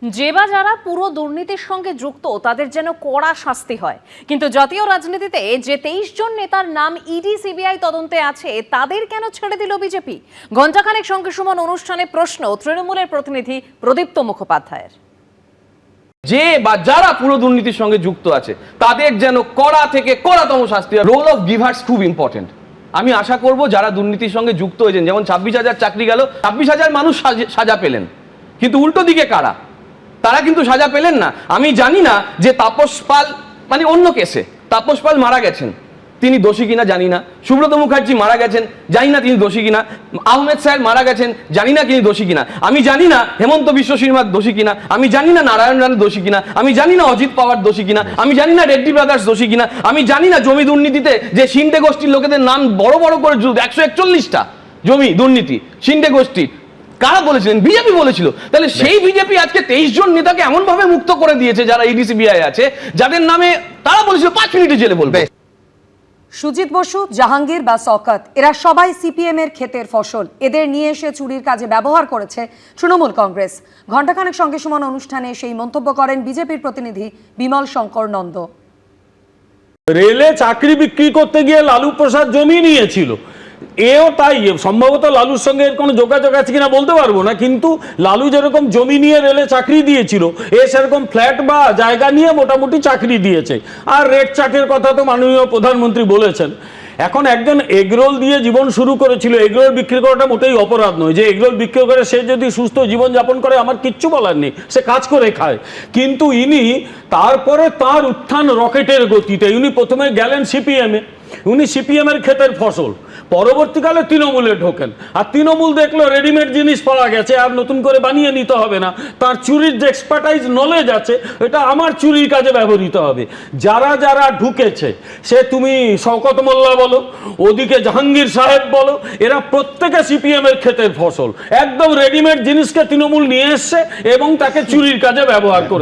যে বা যারা পুরো দুর্নীতির সঙ্গে যুক্ত তাদের যেন কড়া শাস্তি হয়, কিন্তু জাতীয় রাজনীতিতে যে 23 জন নেতার নাম ইডি সিবিআই তদন্তে আছে তাদের কেন ছেড়ে দিল বিজেপি? ঘণ্টাখানেক সঙ্গে সমান অনুষ্ঠানে প্রশ্ন তৃণমূলের প্রতিনিধি প্রদীপ্ত মুখোপাধ্যায়ের। যে বা যারা পুরো দুর্নীতির সঙ্গে যুক্ত আছে তাদের যেন কড়া থেকে কড়াতম শাস্তি হয়। রোল অফ গিভার্স খুব ইম্পর্টেন্ট। আমি আশা করব যারা দুর্নীতির সঙ্গে যুক্ত হয়েছেন, যেমন 26,000 চাকরি গেল, 26,000 মানুষ সাজা পেলেন, কিন্তু উল্টো দিকে কারা, তারা কিন্তু সাজা পেলেন না। আমি জানি না যে তাপস পাল, মানে অন্য কেসে তাপস পাল মারা গেছেন, তিনি দোষী কিনা জানি না। সুব্রত মুখার্জি মারা গেছেন, জানি না তিনি দোষী কিনা। আহমেদ স্যার মারা গেছেন, জানি না তিনি দোষী কিনা। আমি জানি না হেমন্ত বিশ্ব শর্মা দোষী কিনা। আমি জানি না নারায়ণ রানা দোষী কিনা। আমি জানি না অজিত পাওয়ার দোষী কিনা। আমি জানি না রেড্ডি ব্রাদার্স দোষী কিনা। আমি জানি না জমি দুর্নীতিতে যে শিন্ডে গোষ্ঠীর লোকেদের নাম বড় বড় করে 141টা জমি দুর্নীতি শিন্ডে গোষ্ঠী, কারা বলেছিলেন? বিজেপি বলেছিল। তাহলে সেই বিজেপি আজকে 23 জন নেতাকে এমন ভাবে মুক্ত করে দিয়েছে যারা ইডি সিবিআই আছে, যাদের নামে তারা বলেছিল 5 মিনিটে জেলে বলবে। সুজিত বসু, জাহাঙ্গীর বা শওকত, এরা সবাই সিপিএম এর ক্ষেতের ফসল। এদের নিয়ে এসে চুরির কাজে ব্যবহার করেছে তৃণমূল কংগ্রেস। ঘণ্টাখানেক সঙ্গে সমান অনুষ্ঠানে সেই মন্তব্য করেন বিজেপির প্রতিনিধি বিমল শঙ্কর নন্দ। রেলে চাকরি বিক্রি করতে গিয়ে লালু প্রসাদ জমি নিয়েছিল, এও তাই। সম্ভবত লালুর সঙ্গে এর কোনো যোগাযোগ আছে কিনা বলতে পারবো না, কিন্তু লালু যেরকম জমি নিয়ে রেলে চাকরি দিয়েছিল, এ সেরকম ফ্ল্যাট বা জায়গা নিয়ে মোটামুটি চাকরি দিয়েছে। আর রেড চার্টের কথা তো মাননীয় প্রধানমন্ত্রী বলেছেন। এখন একজন এগরোল দিয়ে জীবন শুরু করেছিল, এগরোল বিক্রি করাটা মোটেই অপরাধ নয়। যে এগরোল বিক্রি করে সে যদি সুস্থ জীবন যাপন করে, আমার কিচ্ছু বলার নেই, সে কাজ করে খায়। কিন্তু ইনি তারপরে তার উত্থান রকেটের গতিতে। ইনি প্রথমে গেলেন সিপিএমে, উনি সিপিএম এর ক্ষেতের ফসল, পরবর্তীকালে তৃণমূলে ঢোকেন। আর তৃণমূল দেখলো রেডিমেড জিনিস পাওয়া গেছে, আর নতুন করে বানিয়ে নিতে হবে না, তার চুরির যে এক্সপার্টাইজ নলেজ আছে এটা আমার চুরির কাজে ব্যবহৃত হবে। যারা যারা ঢুকেছে, সে তুমি শওকত মোল্লা বলো, ওদিকে জাহাঙ্গীর সাহেব বলো, এরা প্রত্যেকে সিপিএম এর ক্ষেতের ফসল। একদম রেডিমেড জিনিসকে তৃণমূল নিয়ে এসছে এবং তাকে চুরির কাজে ব্যবহার করে।